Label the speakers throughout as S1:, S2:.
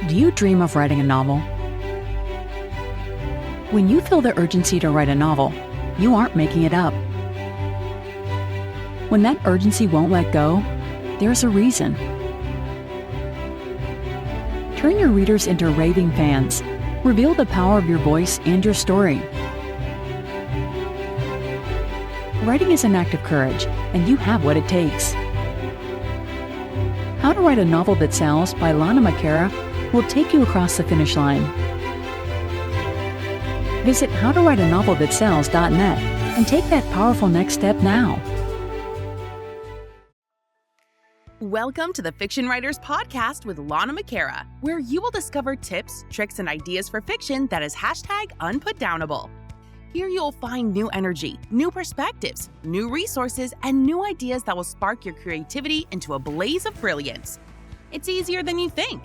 S1: Do you dream of writing a novel? When you feel the urgency to write a novel, you aren't making it up. When that urgency won't let go, there's a reason. Turn your readers into raving fans. Reveal the power of your voice and your story. Writing is an act of courage, and you have what it takes. How to Write a Novel That Sells by Lana McAra will take you across the finish line. Visit howtowriteanovelthatsells.net and take that powerful next step now.
S2: Welcome to the Fiction Writers Podcast with Lana McAra, where you will discover tips, tricks, and ideas for fiction that is #unputdownable. Here you'll find new energy, new perspectives, new resources, and new ideas that will spark your creativity into a blaze of brilliance. It's easier than you think.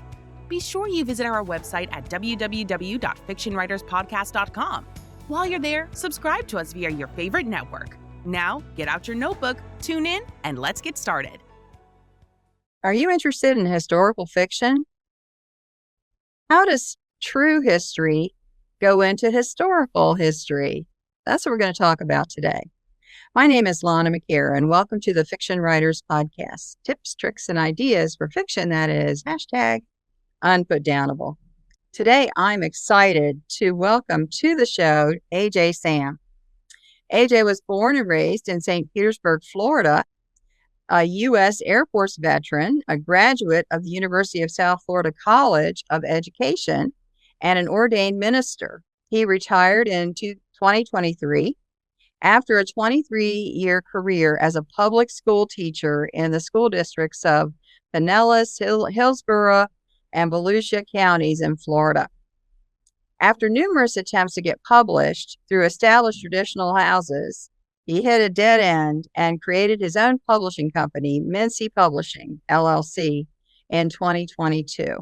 S2: Be sure you visit our website at www.fictionwriterspodcast.com. While you're there, subscribe to us via your favorite network. Now, get out your notebook, tune in, and let's get started.
S3: Are you interested in historical fiction? How does true history go into historical history? That's what we're going to talk about today. My name is Lana McAra, and welcome to the Fiction Writers Podcast. Tips, tricks, and ideas for fiction that is #unputdownable. Today, I'm excited to welcome to the show AJ Sam. AJ was born and raised in St. Petersburg, Florida, a U.S. Air Force veteran, a graduate of the University of South Florida College of Education, and an ordained minister. He retired in 2023 after a 23-year career as a public school teacher in the school districts of Pinellas, Hillsborough, and Volusia counties in Florida. After numerous attempts to get published through established traditional houses, he hit a dead end and created his own publishing company, Mincy Publishing, LLC, in 2022.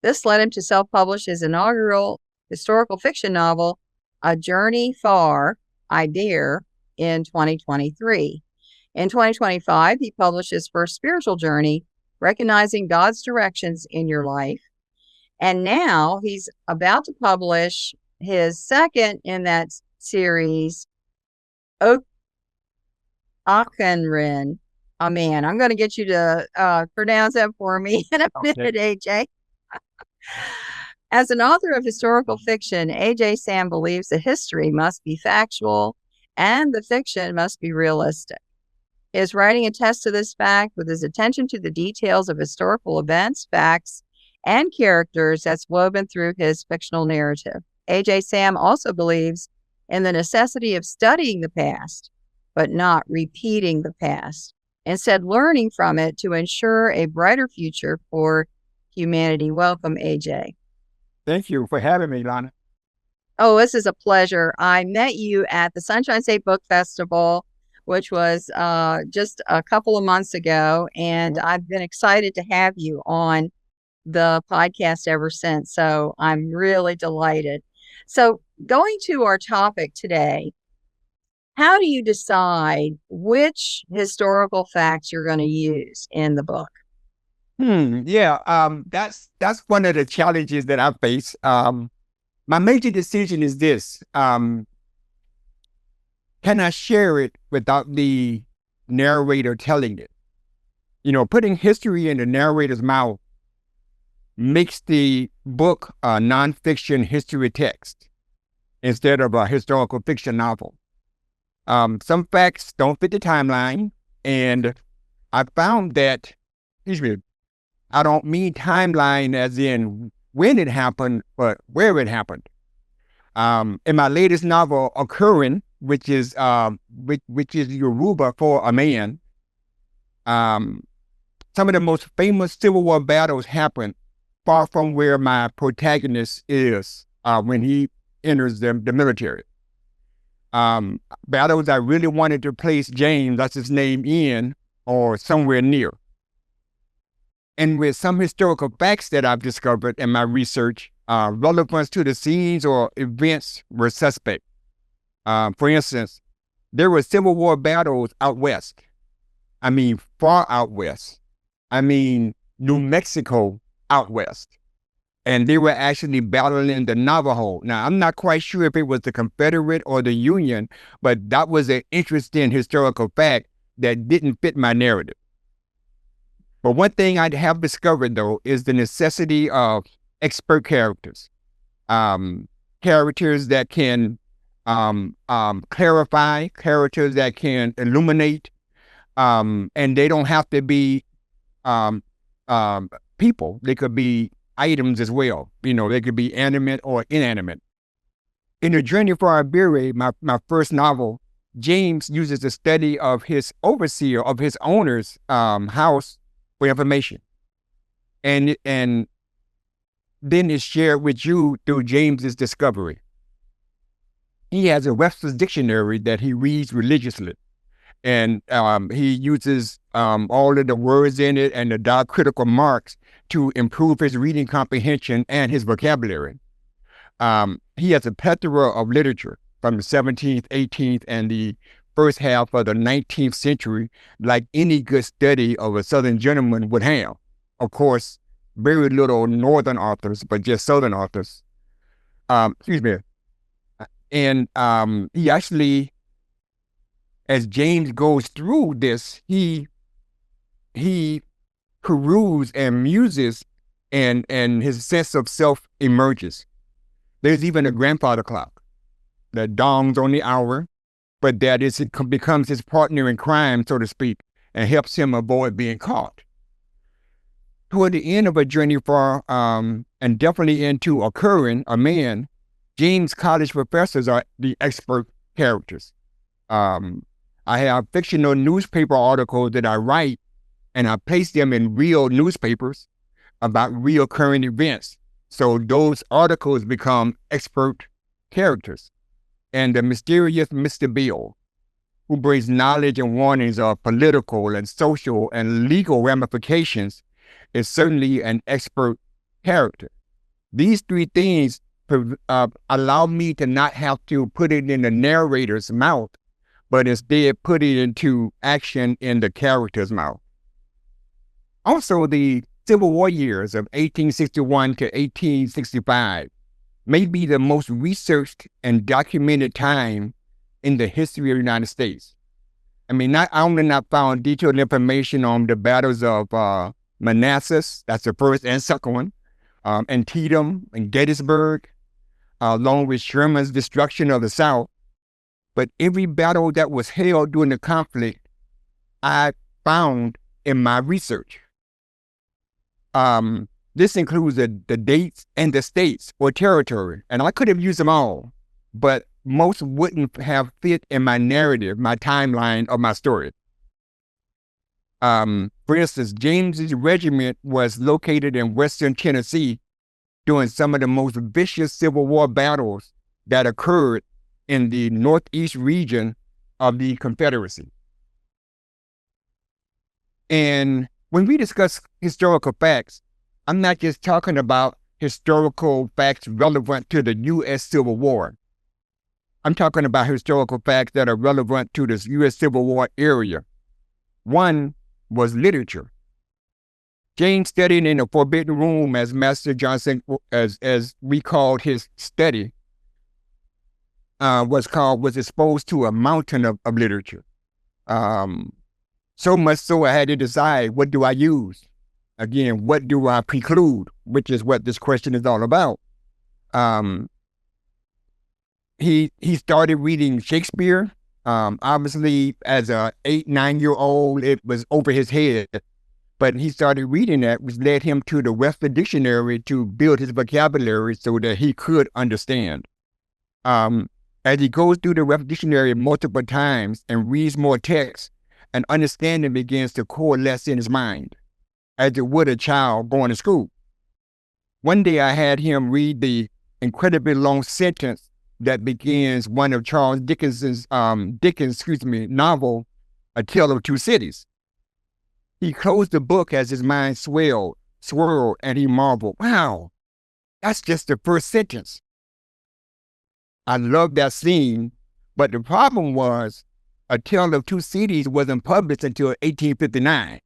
S3: This led him to self-publish his inaugural historical fiction novel, A Journey Far, I Dare, in 2023. In 2025, he published his first spiritual journey, Recognizing God's Directions in Your Life. And now he's about to publish his second in that series, Akenrin, a man. I'm going to get you to pronounce that for me in a minute, AJ. As an author of historical fiction, AJ Sam believes the history must be factual and the fiction must be realistic. His writing attests to this fact with his attention to the details of historical events, facts, and characters that's woven through his fictional narrative. AJ Sam also believes in the necessity of studying the past, but not repeating the past. Instead, learning from it to ensure a brighter future for humanity. Welcome, AJ.
S4: Thank you for having me, Lana.
S3: Oh, this is a pleasure. I met you at the Sunshine State Book Festival, which was just a couple of months ago, and I've been excited to have you on the podcast ever since. So I'm really delighted. So going to our topic today, how do you decide which historical facts you're going to use in the book?
S4: That's one of the challenges that I face. My major decision is this. Can I share it without the narrator telling it? Putting history in the narrator's mouth makes the book a nonfiction history text instead of a historical fiction novel. Some facts don't fit the timeline, and I found that, I don't mean timeline as in when it happened, but where it happened. In my latest novel, Occurring, which is Yoruba for a man, some of the most famous Civil War battles happened far from where my protagonist is when he enters the military. Battles I really wanted to place James, that's his name, in, or somewhere near. And with some historical facts that I've discovered in my research, relevance to the scenes or events were suspect. For instance, there were Civil War battles out west. I mean, far out west. I mean, New Mexico out west. and they were actually battling the Navajo. Now, I'm not quite sure if it was the Confederate or the Union, but that was an interesting historical fact that didn't fit my narrative. But one thing I have discovered, though, is the necessity of expert characters. Characters that can clarify, characters that can illuminate, and they don't have to be people. They could be items as well. They could be animate or inanimate. In A Journey for Iberia, my first novel, James uses the study of his overseer, of his owner's house for information. And then it's shared with you through James's discovery. He has a Webster's dictionary that he reads religiously. And he uses all of the words in it and the diacritical marks to improve his reading comprehension and his vocabulary. He has a plethora of literature from the 17th, 18th, and the first half of the 19th century, like any good study of a Southern gentleman would have. Of course, very little Northern authors, but just Southern authors. Excuse me. And he actually, as James goes through this, he peruses and muses, and his sense of self emerges. There's even a grandfather clock that dongs on the hour, but that becomes his partner in crime, so to speak, and helps him avoid being caught. Toward the end of A Journey for, and definitely into Occurring, A Man, James' college professors are the expert characters. I have fictional newspaper articles that I write, and I place them in real newspapers about real current events. So those articles become expert characters. And the mysterious Mr. Bill, who brings knowledge and warnings of political and social and legal ramifications, is certainly an expert character. These three things allow me to not have to put it in the narrator's mouth, but instead put it into action in the character's mouth. Also, the Civil War years of 1861 to 1865 may be the most researched and documented time in the history of the United States. I mean, not only not found detailed information on the battles of Manassas, that's the first and second one, Antietam and Gettysburg, along with Sherman's destruction of the South, but every battle that was held during the conflict, I found in my research. This includes the dates and the states or territory, and I could have used them all, but most wouldn't have fit in my narrative, my timeline of my story. For instance, James's regiment was located in Western Tennessee during some of the most vicious Civil War battles that occurred in the Northeast region of the Confederacy. And when we discuss historical facts, I'm not just talking about historical facts relevant to the U.S. Civil War. I'm talking about historical facts that are relevant to this U.S. Civil War area. One was literature. James studied in a forbidden room, as Master Johnson, as we called his study, was exposed to a mountain of literature. So much so I had to decide, what do I use? Again, what do I preclude? Which is what this question is all about. He started reading Shakespeare. Obviously, as a 8-9-year-old, it was over his head. But he started reading that, which led him to the Webster Dictionary to build his vocabulary so that he could understand. As he goes through the Webster Dictionary multiple times and reads more text, an understanding begins to coalesce in his mind, as it would a child going to school. One day I had him read the incredibly long sentence that begins one of Charles Dickens's novel, A Tale of Two Cities. He closed the book as his mind swirled, and he marveled, wow, that's just the first sentence. I loved that scene, but the problem was A Tale of Two Cities wasn't published until 1859,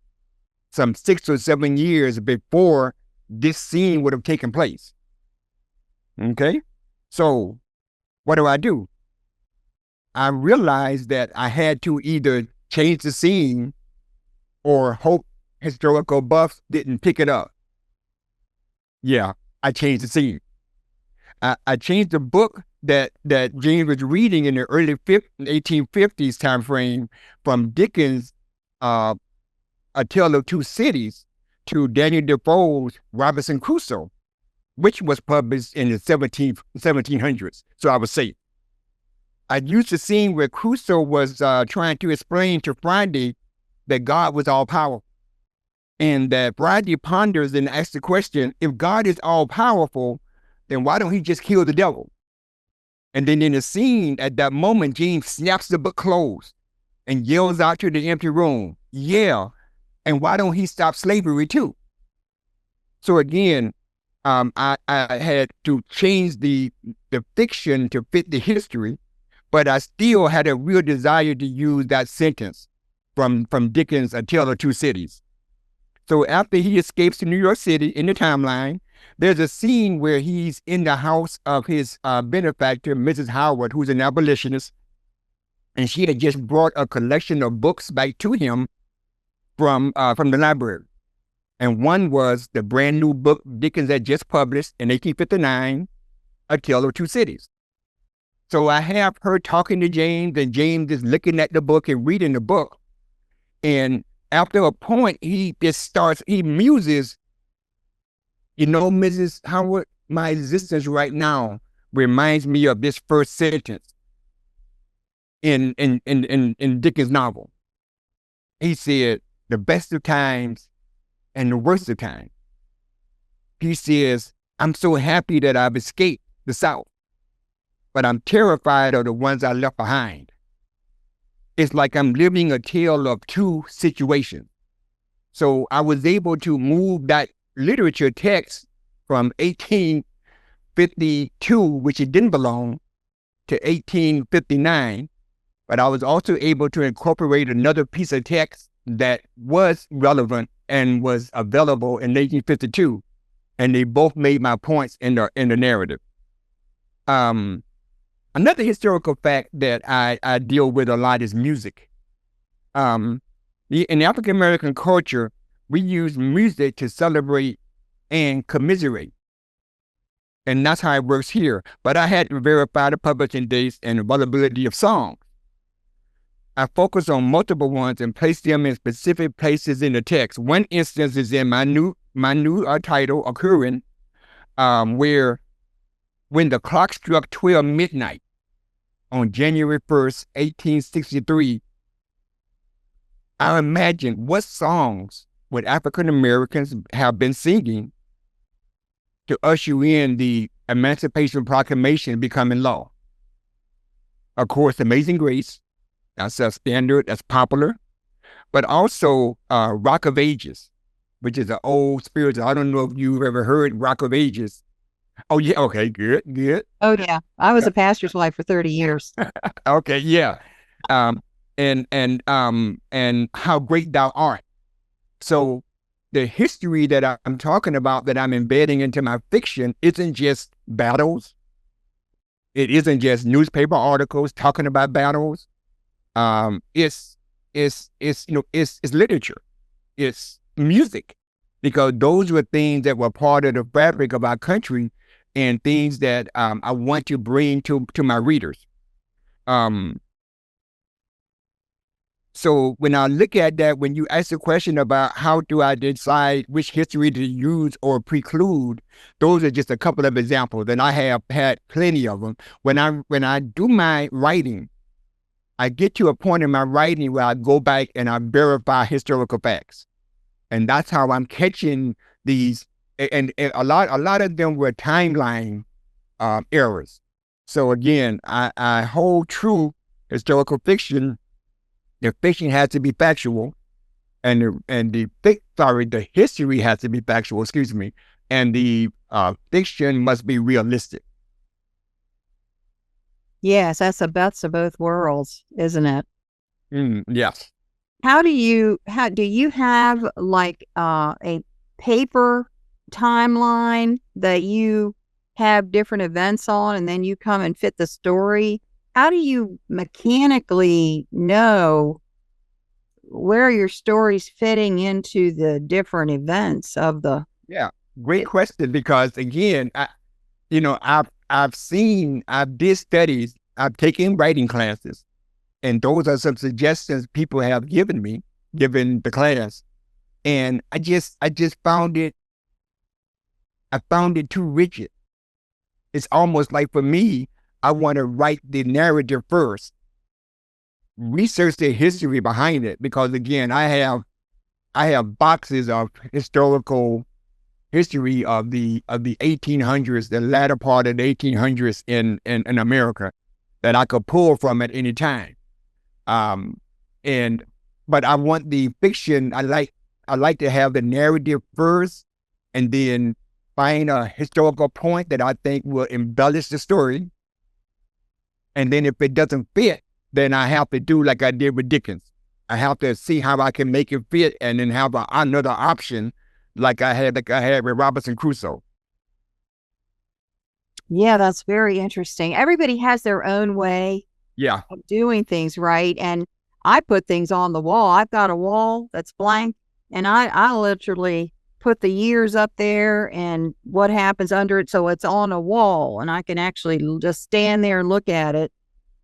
S4: some 6 or 7 years before this scene would have taken place. Okay? So what do? I realized that I had to either change the scene or hope historical buffs didn't pick it up. Yeah, I changed the scene. I changed the book that James was reading in the early 1850s time frame from Dickens' A Tale of Two Cities to Daniel Defoe's Robinson Crusoe, which was published in the 1700s. So I was safe. I used the scene where Crusoe was trying to explain to Friday that God was all powerful. And that Friday ponders and asks the question, if God is all powerful, then why don't he just kill the devil? And then in the scene, at that moment, James snaps the book closed and yells out to the empty room, yeah, and why don't he stop slavery too? So again, I had to change the fiction to fit the history, but I still had a real desire to use that sentence from Dickens' A Tale of Two Cities. So after he escapes to New York City in the timeline, there's a scene where he's in the house of his benefactor, Mrs. Howard, who's an abolitionist, and she had just brought a collection of books back to him from the library. And one was the brand new book Dickens had just published in 1859, A Tale of Two Cities. So I have her talking to James, and James is looking at the book and reading the book. And after a point, he muses, Mrs. Howard, my existence right now reminds me of this first sentence in Dickens' novel. He said, the best of times and the worst of times. He says, I'm so happy that I've escaped the South, but I'm terrified of the ones I left behind. It's like I'm living a tale of two situations. So I was able to move that literature text from 1852, which it didn't belong, to 1859, but I was also able to incorporate another piece of text that was relevant and was available in 1852, and they both made my points in the narrative. Another historical fact that I deal with a lot is music. In African-American culture, we use music to celebrate and commiserate. And that's how it works here. But I had to verify the publishing dates and availability of songs. I focus on multiple ones and place them in specific places in the text. One instance is in my new title, Occurring, where when the clock struck 12 midnight on January 1st, 1863, I imagined what songs would African Americans have been singing to usher in the Emancipation Proclamation becoming law. Of course, Amazing Grace, that's a standard, that's popular, but also Rock of Ages, which is an old spiritual. I don't know if you've ever heard Rock of Ages. Oh, yeah. Okay, good.
S3: Oh, yeah. I was a pastor's wife for 30 years.
S4: Okay, yeah. And How Great Thou Art. So the history that I'm talking about, that I'm embedding into my fiction, isn't just battles. It isn't just newspaper articles talking about battles. It's literature. It's music, because those were things that were part of the fabric of our country and things that I want to bring to my readers. So when I look at that, when you ask the question about how do I decide which history to use or preclude, those are just a couple of examples, and I have had plenty of them. When I do my writing, I get to a point in my writing where I go back and I verify historical facts. And that's how I'm catching these, and a lot of them were timeline errors. So again, I hold true historical fiction. The fiction has to be factual, and the history has to be factual, and the fiction must be realistic.
S3: Yes, that's the best of both worlds, isn't it?
S4: Yes.
S3: How do you have like a paper timeline that you have different events on and then you come and fit the story? How do you mechanically know where your story's fitting into the different events of the...
S4: Yeah, great question, because again, I've did studies, I've taken writing classes, and those are some suggestions people have given me, given the class. And I just found it too rigid. It's almost like, for me, I want to write the narrative first, research the history behind it, because again, I have boxes of historical history of the 1800s, the latter part of the 1800s in America, that I could pull from at any time. But I want the fiction. I like to have the narrative first, and then find a historical point that I think will embellish the story. And then if it doesn't fit, then I have to do like I did with Dickens. I have to see how I can make it fit, and then have another option, like I had with Robinson Crusoe.
S3: Yeah, that's very interesting. Everybody has their own way
S4: Yeah.
S3: of doing things, right? And I put things on the wall. I've got a wall that's blank, and I literally put the years up there and what happens under it, so it's on a wall, and I can actually just stand there and look at it.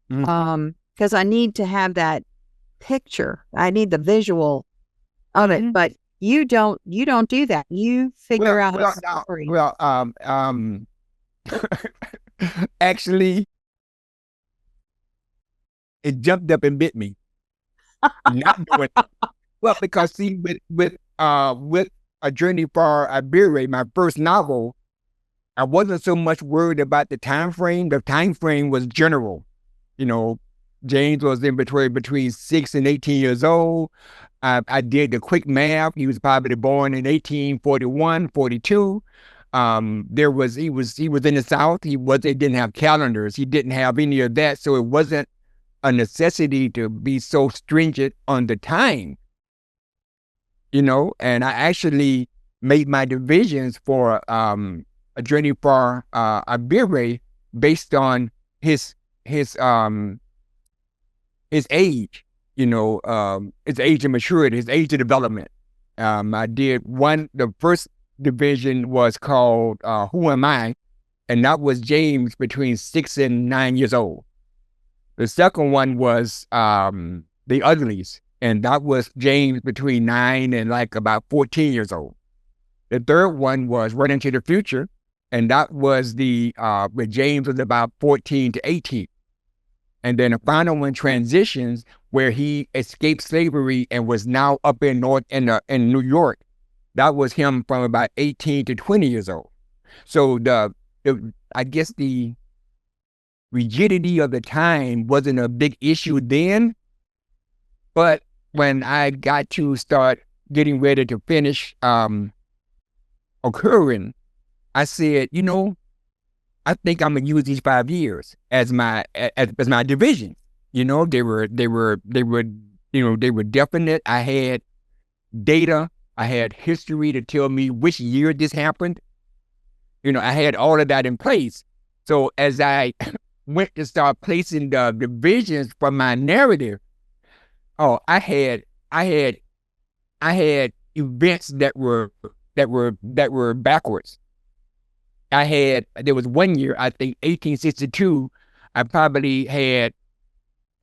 S3: Because I need to have that picture. I need the visual of it. But you don't do that. You figure out a story.
S4: Actually, it jumped up and bit me. Not doing it. Well, because see, with A Journey for Iberia, my first novel, I wasn't so much worried about the time frame. The time frame was general. James was in between 6 and 18 years old. I did the quick math. He was probably born in 1841, 42. He was in the South. He didn't have calendars. He didn't have any of that. So it wasn't a necessity to be so stringent on the time. And I actually made my divisions for A Journey for Iberia based on his age, his age of maturity, his age of development. I did the first division was called Who Am I? And that was James between 6 and 9 years old. The second one was The Uglies, and that was James between 9 and like about 14 years old. The third one was Run Into the Future, and that was when James was about 14 to 18. And then the final one, Transitions, where he escaped slavery and was now up in New York. That was him from about 18 to 20 years old. So I guess the rigidity of the time wasn't a big issue then, but when I got to start getting ready to finish Occurring, I said, I think I'm gonna use these 5 years as my division. They were definite. I had data. I had history to tell me which year this happened. I had all of that in place. So as I went to start placing the divisions for my narrative, I had events that were backwards. There was one year, I think 1862, I probably had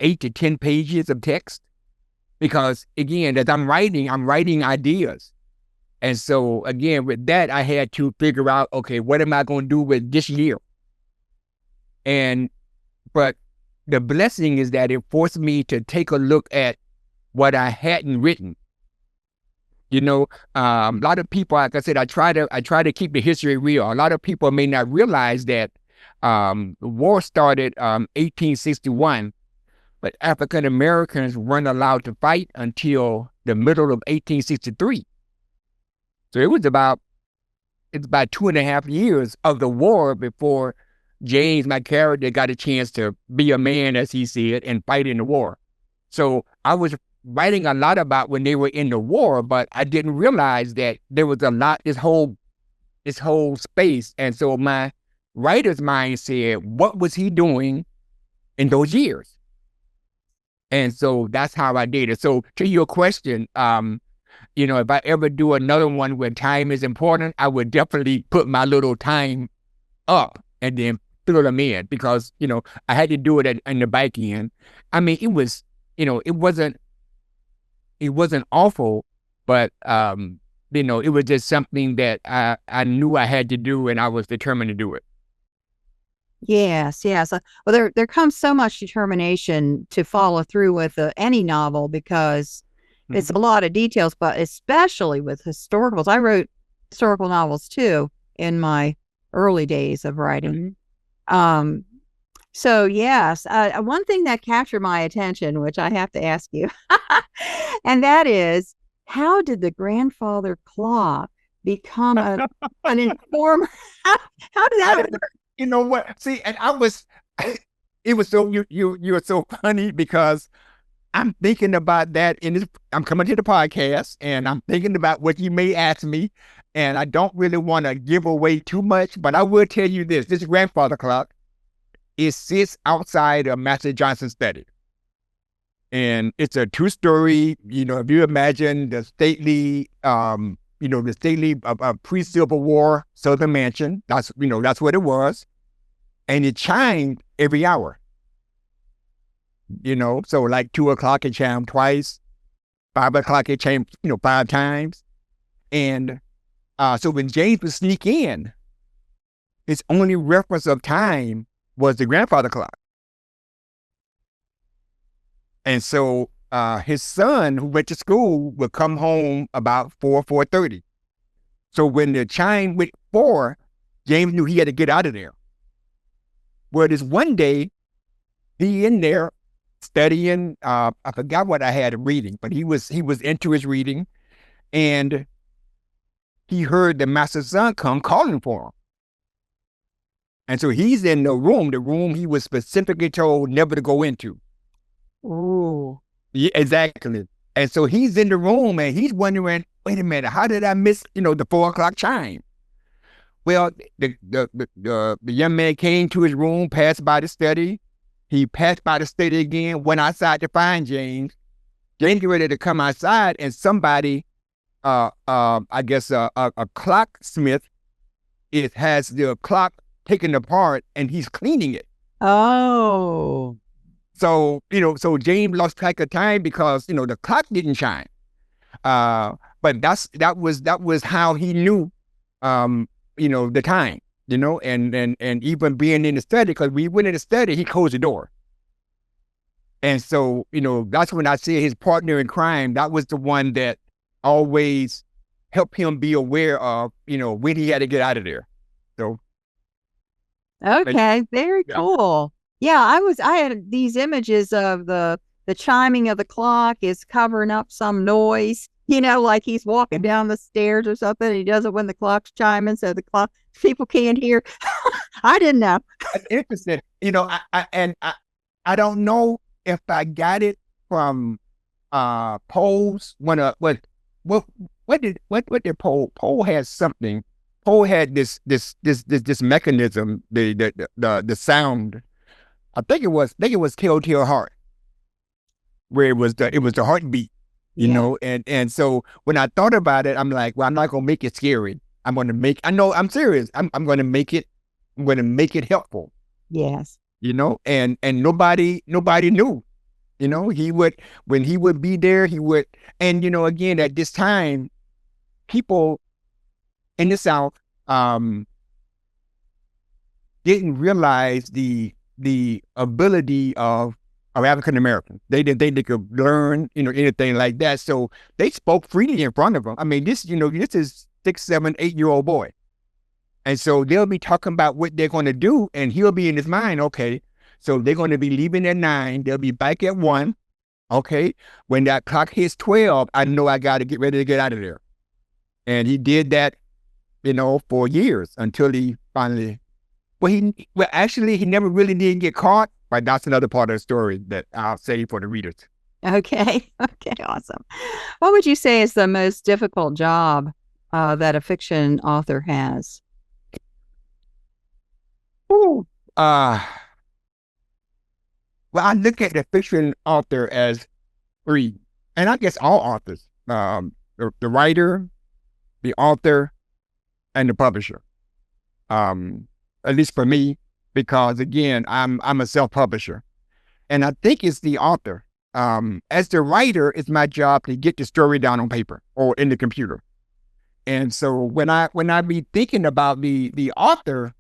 S4: 8 to 10 pages of text, because again, as I'm writing ideas. And so again, with that, I had to figure out, okay, what am I going to do with this year? But the blessing is that it forced me to take a look at what I hadn't written. A lot of people, like I said, I try to keep the history real. A lot of people may not realize that the war started 1861, but African Americans weren't allowed to fight until the middle of 1863. So it's about 2.5 years of the war before James, my character, got a chance to be a man, as he said, and fight in the war. So I was writing a lot about when they were in the war, but I didn't realize that there was a lot, this whole this whole space. And so my writer's mind said, what was he doing in those years? And so that's how I did it. So to your question, if I ever do another one where time is important, I would definitely put my little time up and then fill them in, because, I had to do it in the back end. I mean, it was, it wasn't awful, but, it was just something that I knew I had to do, and I was determined to do it.
S3: Yes. Well, there comes so much determination to follow through with any novel, because it's a lot of details, but especially with historicals. I wrote historical novels too in my early days of writing. So yes, one thing that captured my attention, which I have to ask you, and that is, how did the grandfather clock become an informer? How did that work?
S4: You know what? See, and it was so, you were so funny, because I'm thinking about that I'm coming to the podcast, and I'm thinking about what you may ask me, and I don't really want to give away too much, but I will tell you this grandfather clock, it sits outside of Master Johnson's study. And it's a 2-story, if you imagine the stately, pre-Civil War Southern mansion, that's what it was. And it chimed every hour. So like 2 o'clock it chimed twice, 5 o'clock it chimed, 5 times. And so when James would sneak in, his only reference of time was the grandfather clock. And so his son, who went to school, would come home about 4:30. So when the chime went 4, James knew he had to get out of there. Well, this one day, he in there studying, I forgot what I had him reading, but he was into his reading, and he heard the master's son come calling for him. And so he's in the room he was specifically told never to go into.
S3: Ooh.
S4: Yeah, exactly. And so he's in the room, and he's wondering, wait a minute, how did I miss, the 4 o'clock chime? Well, the young man came to his room, passed by the study. He passed by the study again, went outside to find James. James was ready to come outside, and somebody, I guess a clocksmith, has the clock taken apart, and he's cleaning it.
S3: Oh.
S4: So, so James lost track of time because, the clock didn't chime. But that was how he knew, the time, and even being in the study, because we went in the study, he closed the door. And so, that's when I see his partner in crime. That was the one that always helped him be aware of, when he had to get out of there. So.
S3: Okay. Very cool. Yeah. I had these images of the chiming of the clock is covering up some noise, like he's walking down the stairs or something. And he does it when the clock's chiming, so the clock people can't hear. I didn't know.
S4: That's interesting. I don't know if I got it from Poe's what did Poe had something. Poe had this mechanism, the sound. I think it was Telltale Heart, where it was the heartbeat, and so when I thought about it, I'm like, well, I'm not gonna make it scary. I'm serious. I'm gonna make it helpful.
S3: Yes.
S4: And nobody knew. When he would be there, he would, and again, at this time, people in the South didn't realize the ability of African Americans. They could learn, anything like that. So they spoke freely in front of them. I mean, this is 6, 7, 8-year-old boy. And so they'll be talking about what they're going to do, and he'll be in his mind, okay, so they're going to be leaving at 9, they'll be back at 1. Okay, when that clock hits 12, I know I got to get ready to get out of there. And he did that, for years until he finally, actually, he never really did get caught, but that's another part of the story that I'll save for the readers.
S3: Okay. Okay. Awesome. What would you say is the most difficult job that a fiction author has?
S4: Ooh. Well, I look at the fiction author as three, and I guess all authors, the writer, the author, and the publisher. At least for me, because again, I'm a self-publisher, and I think it's the author. As the writer, it's my job to get the story down on paper or in the computer. And so when I be thinking about the author,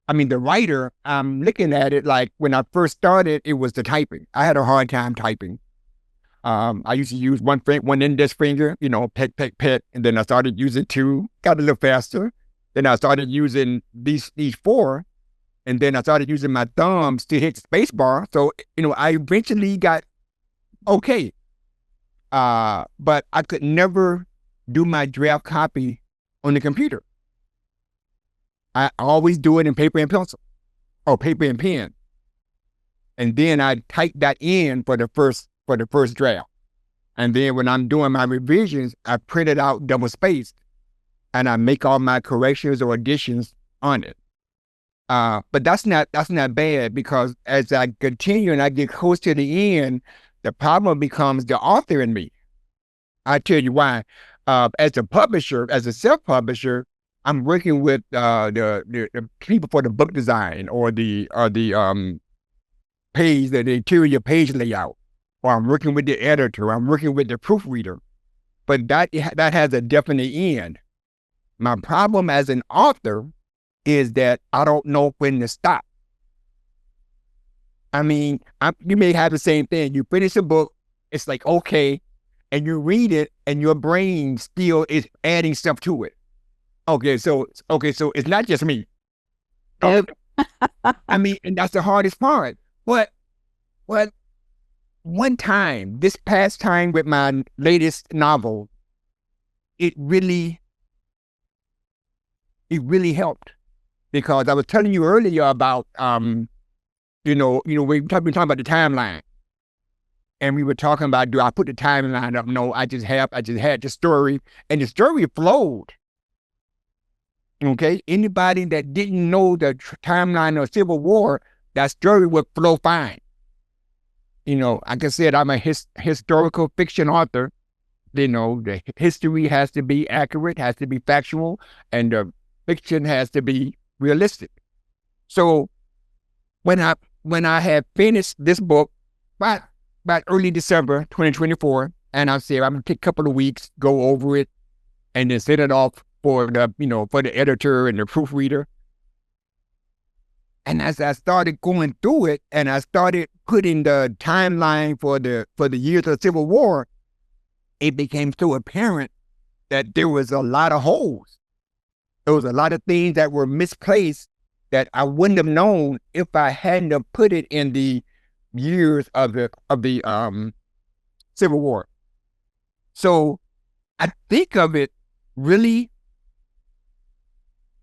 S4: the writer, I'm looking at it like when I first started, it was the typing. I had a hard time typing. I used to use one index finger, peck, peck, peck. And then I started using two, got a little faster. Then I started using these four. And then I started using my thumbs to hit space bar. So, I eventually got okay. But I could never do my draft copy on the computer. I always do it in paper and pencil or paper and pen. And then I type that in for the first draft. And then when I'm doing my revisions, I print it out double spaced and I make all my corrections or additions on it. But that's not bad, because as I continue and I get close to the end, the problem becomes the author in me. I tell you why. As a self-publisher, I'm working with the people for the book design or the interior page layout, or I'm working with the editor, I'm working with the proofreader. But that has a definite end. My problem as an author is that I don't know when to stop. You may have the same thing. You finish a book, it's like, okay, and you read it and your brain still is adding stuff to it. Okay, so it's not just me.
S3: Nope.
S4: And that's the hardest part. But one time, this past time with my latest novel, it really helped, because I was telling you earlier about we were talking about the timeline, and we were talking about, do I put the timeline up? No, I just had the story, and the story flowed. Okay, anybody that didn't know the timeline of Civil War, that story would flow fine. Like I said, I'm a historical fiction author. The history has to be accurate, has to be factual, and the fiction has to be realistic. So when I had finished this book about early December 2024, and I said I'm gonna take a couple of weeks, go over it, and then send it off for the editor and the proofreader. And as I started going through it, and I started putting the timeline for the years of the Civil War, it became so apparent that there was a lot of holes. There was a lot of things that were misplaced that I wouldn't have known if I hadn't have put it in the years of the Civil War. So I think of it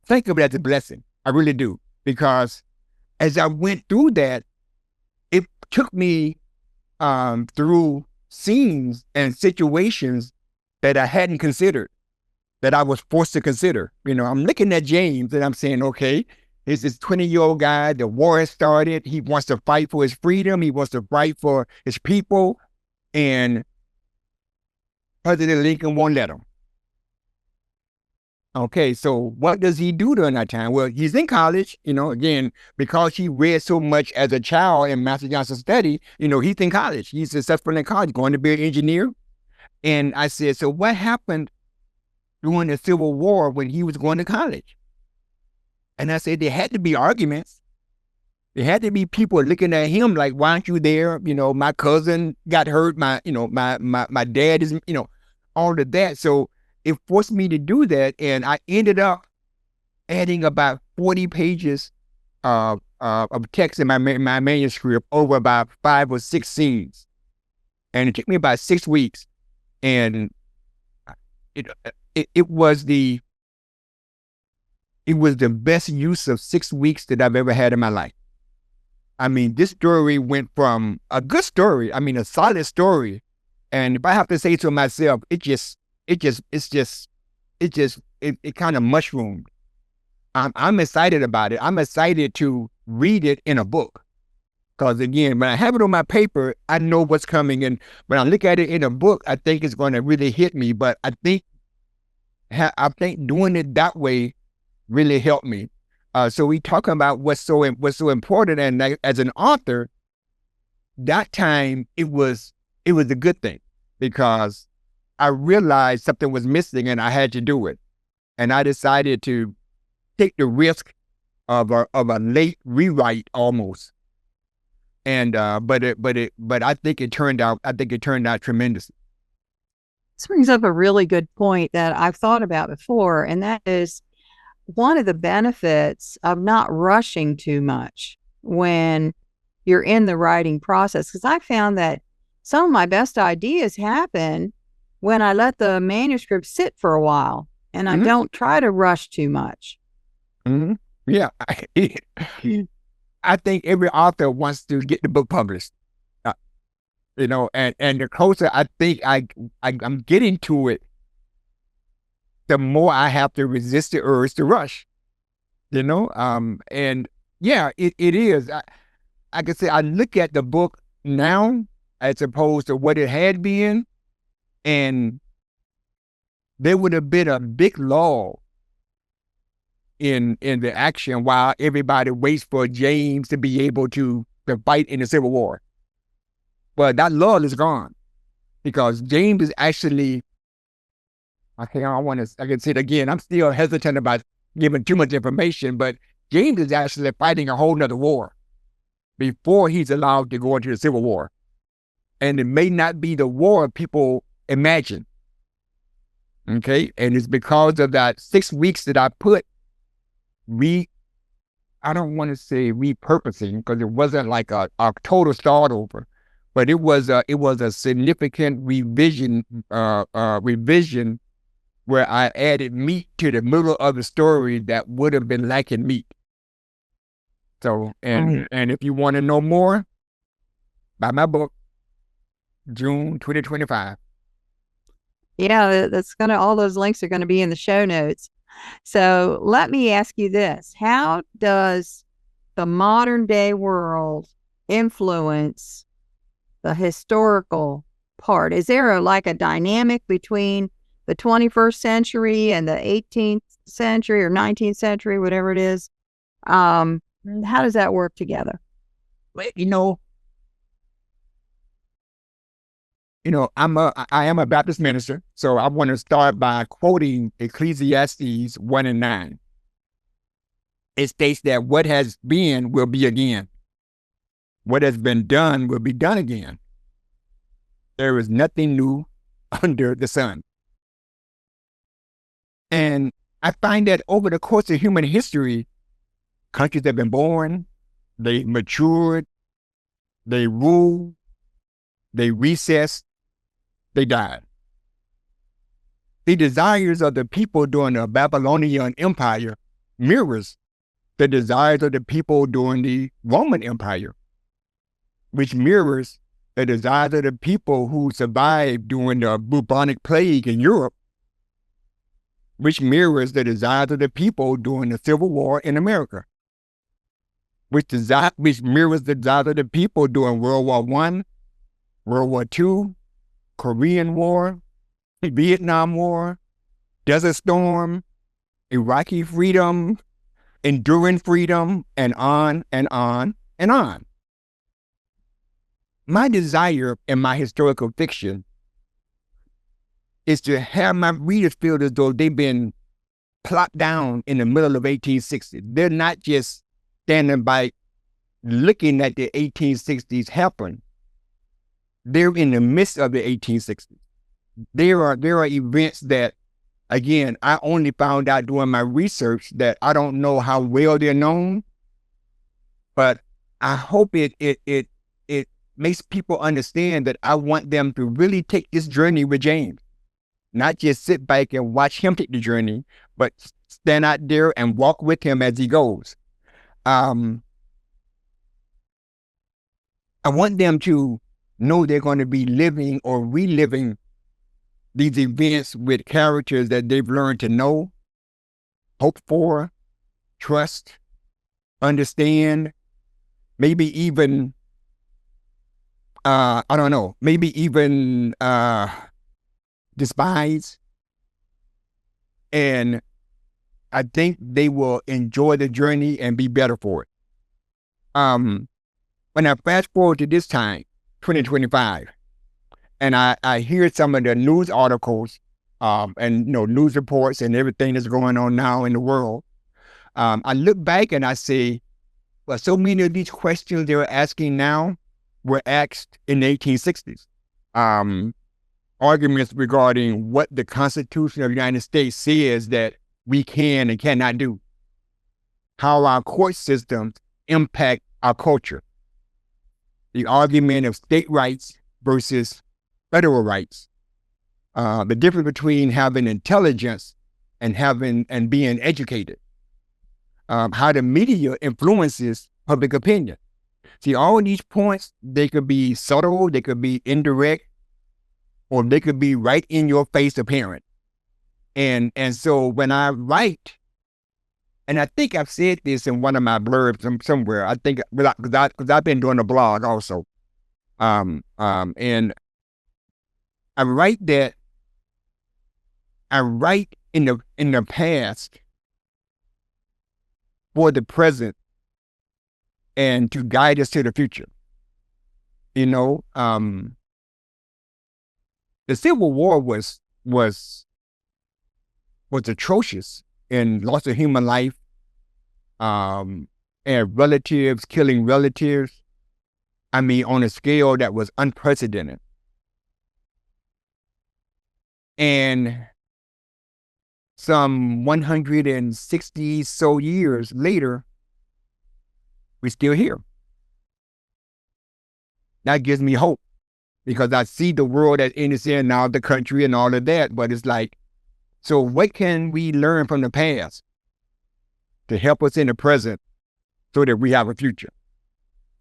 S4: as a blessing. I really do, because as I went through that, it took me through scenes and situations that I hadn't considered, that I was forced to consider. I'm looking at James and I'm saying, okay, here's this 20-year-old guy, the war has started, he wants to fight for his freedom, he wants to fight for his people, and President Lincoln won't let him. Okay, so what does he do during that time? Well, he's in college, again, because he read so much as a child in Master Johnson study, he's in college. He's successful in college, going to be an engineer. And I said, so what happened during the Civil War when he was going to college? And I said, there had to be arguments. There had to be people looking at him like, why aren't you there? My cousin got hurt. My dad is, all of that. So it forced me to do that, and I ended up adding about 40 pages of text in my manuscript over about 5 or 6 scenes, and it took me about 6 weeks, and it was the best use of 6 weeks that I've ever had in my life. This story went from a good story, a solid story, and if I have to say so myself, it's just it kind of mushroomed. I'm excited about it. I'm excited to read it in a book. Because again, when I have it on my paper, I know what's coming. And when I look at it in a book, I think it's going to really hit me. But I think doing it that way really helped me. So we talk about what's so important. And as an author, that time it was a good thing because I realized something was missing and I had to do it. And I decided to take the risk of a late rewrite almost. And but I think it turned out tremendous.
S3: This brings up a really good point that I've thought about before, and that is one of the benefits of not rushing too much when you're in the writing process. Because I found that some of my best ideas happen when I let the manuscript sit for a while and I don't try to rush too much.
S4: Yeah. I think every author wants to get the book published, and the closer I think I'm getting to it, the more I have to resist the urge to rush, and yeah, it is. I can say I look at the book now as opposed to what it had been, and there would have been a big lull in the action while everybody waits for James to be able to fight in the Civil War. But that lull is gone because James is actually, I can say it again, I'm still hesitant about giving too much information, but James is actually fighting a whole nother war before he's allowed to go into the Civil War. And it may not be the war people imagine. Okay? And it's because of that 6 weeks that I put I don't want to say repurposing because it wasn't like a total start over, but it was a significant revision where I added meat to the middle of the story that would have been lacking meat. So, and if you want to know more, buy my book, June 2025.
S3: Yeah, all those links are going to be in the show notes. So let me ask you this. How does the modern day world influence the historical part? Is there a dynamic between the 21st century and the 18th century or 19th century, whatever it is? How does that work together?
S4: I am a Baptist minister, so I want to start by quoting Ecclesiastes 1:9. It states that what has been will be again. What has been done will be done again. There is nothing new under the sun. And I find that over the course of human history, countries have been born, they matured, they ruled, they recessed, they died. The desires of the people during the Babylonian Empire mirrors the desires of the people during the Roman Empire, which mirrors the desires of the people who survived during the bubonic plague in Europe, which mirrors the desires of the people during the Civil War in America, which mirrors the desires of the people during World War I, World War II, Korean War, Vietnam War, Desert Storm, Iraqi freedom, enduring freedom, and on and on and on. My desire in my historical fiction is to have my readers feel as though they've been plopped down in the middle of 1860s. They're not just standing by looking at the 1860s happen. They're in the midst of the 1860s. There are events that, again, I only found out doing my research that I don't know how well they're known, but I hope it makes people understand that I want them to really take this journey with James, not just sit back and watch him take the journey, but stand out there and walk with him as he goes. I want them to know they're going to be living or reliving these events with characters that they've learned to know, hope for, trust, understand, maybe even, I don't know, maybe even despise. And I think they will enjoy the journey and be better for it. When I fast forward to this time, 2025, and I hear some of the news articles and news reports and everything that's going on now in the world, I look back and I say, well, so many of these questions they're asking now were asked in the 1860s. Arguments regarding what the Constitution of the United States says that we can and cannot do, how our court systems impact our culture, the argument of state rights versus federal rights, the difference between having intelligence and being educated, how the media influences public opinion. See, all of these points, they could be subtle, they could be indirect, or they could be right in your face apparent. And so when I write, and I think I've said this in one of my blurbs somewhere, I think, because I've been doing a blog also, and I write in the past for the present and to guide us to the future. The Civil War was atrocious in loss of human life, and relatives killing relatives. I mean, on a scale that was unprecedented. And some 160 so years later, we're still here. That gives me hope, because I see the world as innocent now, the country and all of that. But it's like, so what can we learn from the past to help us in the present so that we have a future?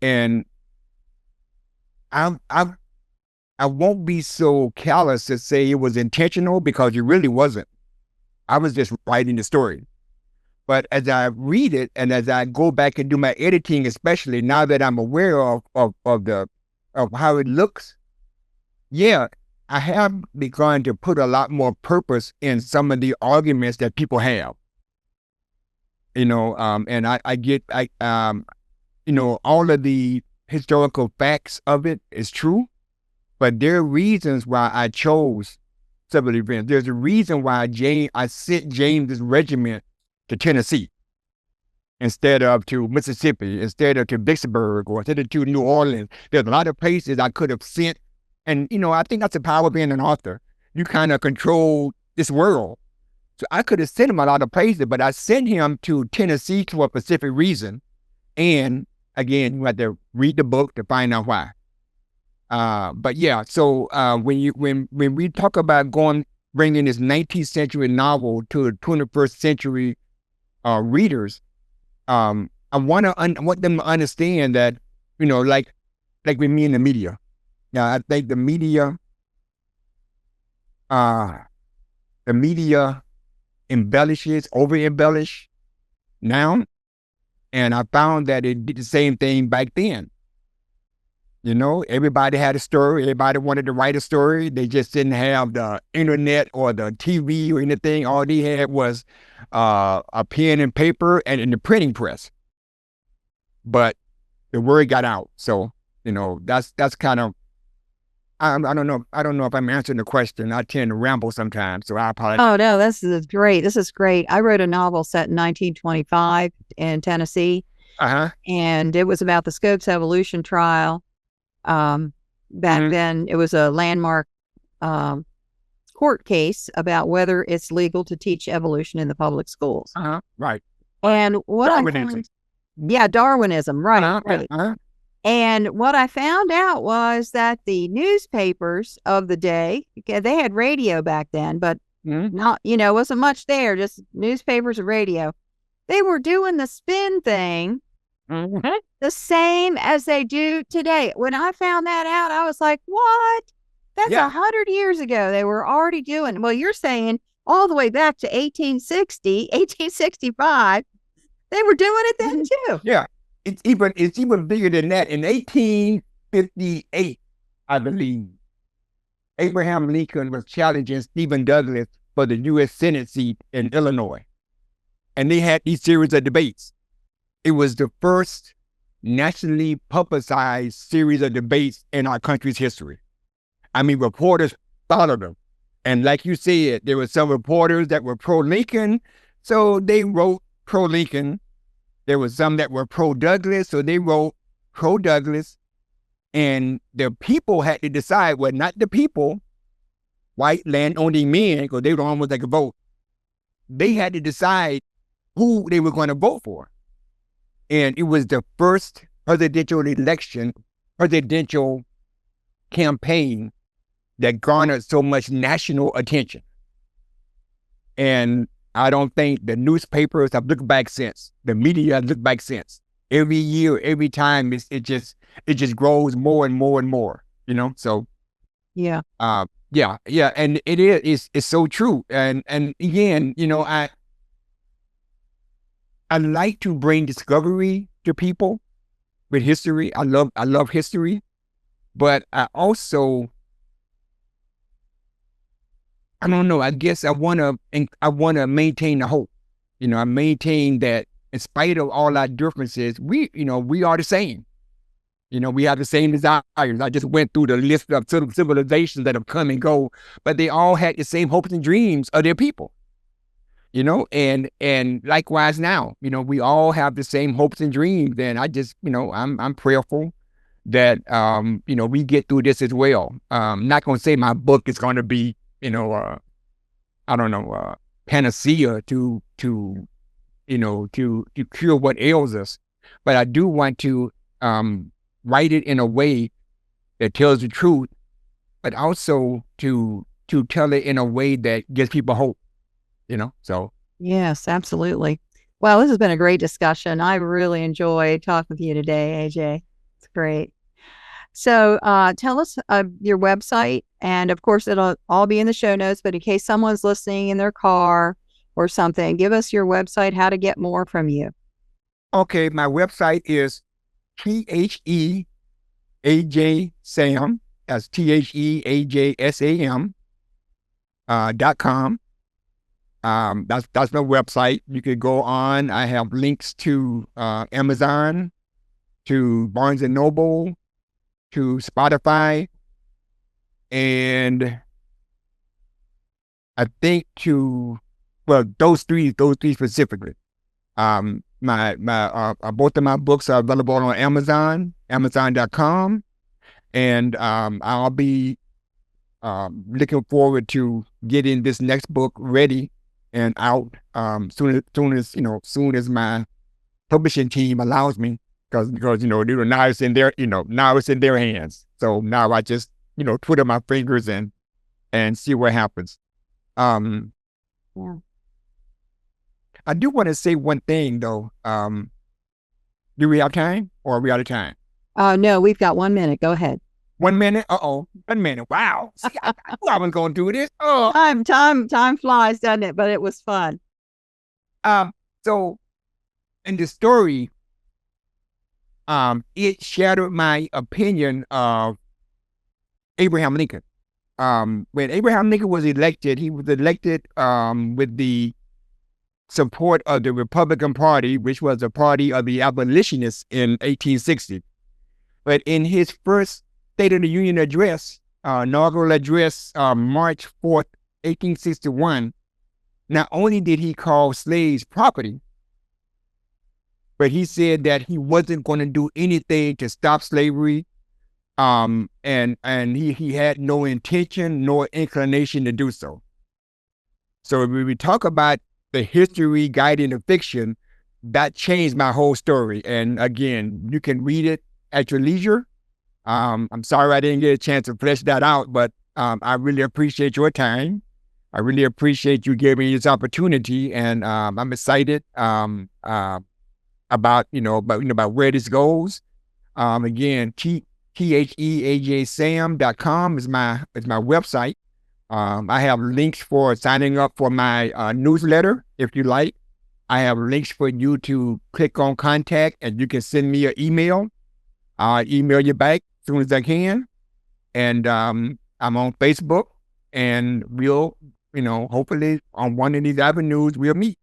S4: And I won't be so callous to say it was intentional, because it really wasn't. I was just writing the story. But as I read it and as I go back and do my editing, especially now that I'm aware of how it looks, yeah, I have begun to put a lot more purpose in some of the arguments that people have. And I get all of the historical facts of it is true, but there are reasons why I chose several events. There's a reason why I sent James's regiment to Tennessee instead of to Mississippi, instead of to Vicksburg, or instead of to New Orleans. There's a lot of places I could have sent. And, I think that's the power of being an author. You kind of control this world. So I could have sent him a lot of places, but I sent him to Tennessee for a specific reason. And again, you have to read the book to find out why. But yeah, so when we talk about bringing this 19th century novel to 21st century readers, I want them to understand that, like with me in the media. Yeah, I think the media over-embellish now, and I found that it did the same thing back then. Everybody had a story. Everybody wanted to write a story. They just didn't have the internet or the TV or anything. All they had was a pen and paper and the printing press. But the word got out. So, that's kind of, I don't know. I don't know if I'm answering the question. I tend to ramble sometimes, so I apologize.
S3: Oh, no, this is great. This is great. I wrote a novel set in 1925 in Tennessee. And it was about the Scopes evolution trial. Back then, it was a landmark court case about whether it's legal to teach evolution in the public schools.
S4: Right.
S3: And what
S4: Darwinism.
S3: Darwinism. Right. Right. And what I found out was that the newspapers of the day, they had radio back then, but not, wasn't much there, just newspapers and radio. They were doing the spin thing the same as they do today. When I found that out, I was like, what? That's
S4: Yeah.
S3: 100 years ago. They were already doing, well, you're saying all the way back to 1860, 1865, they were doing it then too.
S4: Yeah. It's even bigger than that. In 1858, I believe, Abraham Lincoln was challenging Stephen Douglas for the U.S. Senate seat in Illinois. And they had these series of debates. It was the first nationally publicized series of debates in our country's history. I mean, reporters followed them. And like you said, there were some reporters that were pro-Lincoln, so they wrote pro-Lincoln. There were some that were pro-Douglas, so they wrote pro-Douglas. And the people had to decide, well, not the people, white land-owning men, because they were almost like a vote. They had to decide who they were going to vote for. And it was the first presidential campaign that garnered so much national attention. And I don't think the newspapers have looked back since. The media has looked back since. Every year, every time, it just grows more and more and more, So
S3: yeah,
S4: and it's so true. And again, I like to bring discovery to people with history. I love history, but I also, I don't know, I guess I want to maintain the hope. I maintain that in spite of all our differences, we are the same. We have the same desires. I just went through the list of civilizations that have come and go, but they all had the same hopes and dreams of their people. And likewise now, we all have the same hopes and dreams. And I just, I'm prayerful that, we get through this as well. Not going to say my book is going to be, panacea to cure what ails us. But I do want to, write it in a way that tells the truth, but also to tell it in a way that gives people hope. So.
S3: Yes, absolutely. Well, this has been a great discussion. I really enjoyed talking with you today, AJ. It's great. So tell us your website, and of course, it'll all be in the show notes, but in case someone's listening in their car or something, give us your website, how to get more from you.
S4: Okay, my website is TheAJ Sam, that's TheAJSam .com. That's my website. You could go on. I have links to Amazon, to Barnes and Noble, to Spotify, and I think those three specifically. Both of my books are available on Amazon, Amazon.com, and I'll be looking forward to getting this next book ready and out soon as my publishing team allows me, because now it's in their hands. So now I just twiddle my fingers and see what happens.
S3: Yeah.
S4: I do want to say one thing though. Do we have time, or are we out of time?
S3: No, we've got 1 minute. Go ahead.
S4: 1 minute? 1 minute. Wow. See, I knew I was going to do this. Oh,
S3: Time flies, doesn't it? But it was fun.
S4: So in the story, it shattered my opinion of Abraham Lincoln. When Abraham Lincoln was elected, he was elected with the support of the Republican Party, which was a party of the abolitionists in 1860. But in his first State of the Union address, inaugural address, March 4th, 1861, not only did he call slaves property, but he said that he wasn't going to do anything to stop slavery, and he had no intention nor inclination to do so. So when we talk about the history guiding the fiction, that changed my whole story. And again, you can read it at your leisure. I'm sorry I didn't get a chance to flesh that out, but I really appreciate your time. I really appreciate you giving me this opportunity, and I'm excited about where this goes. Again, keep theajsam.com is my website. I have links for signing up for my newsletter if you like. I have links for you to click on contact, and you can send me an email. I'll email you back as soon as I can. And I'm on Facebook, and we'll, hopefully on one of these avenues, we'll meet.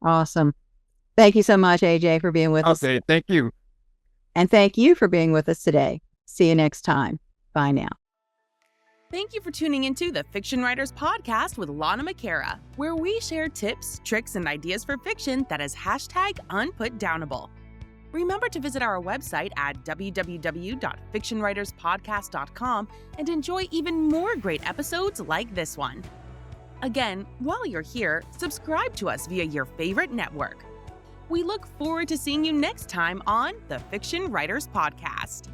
S3: Awesome. Thank you so much, AJ, for being with us.
S4: Okay, thank you.
S3: And thank you for being with us today. See you next time. Bye now.
S2: Thank you for tuning into the Fiction Writers Podcast with Lana McAra, where we share tips, tricks, and ideas for fiction that is #unputdownable. Remember to visit our website at www.fictionwriterspodcast.com and enjoy even more great episodes like this one. Again, while you're here, subscribe to us via your favorite network. We look forward to seeing you next time on the Fiction Writers Podcast.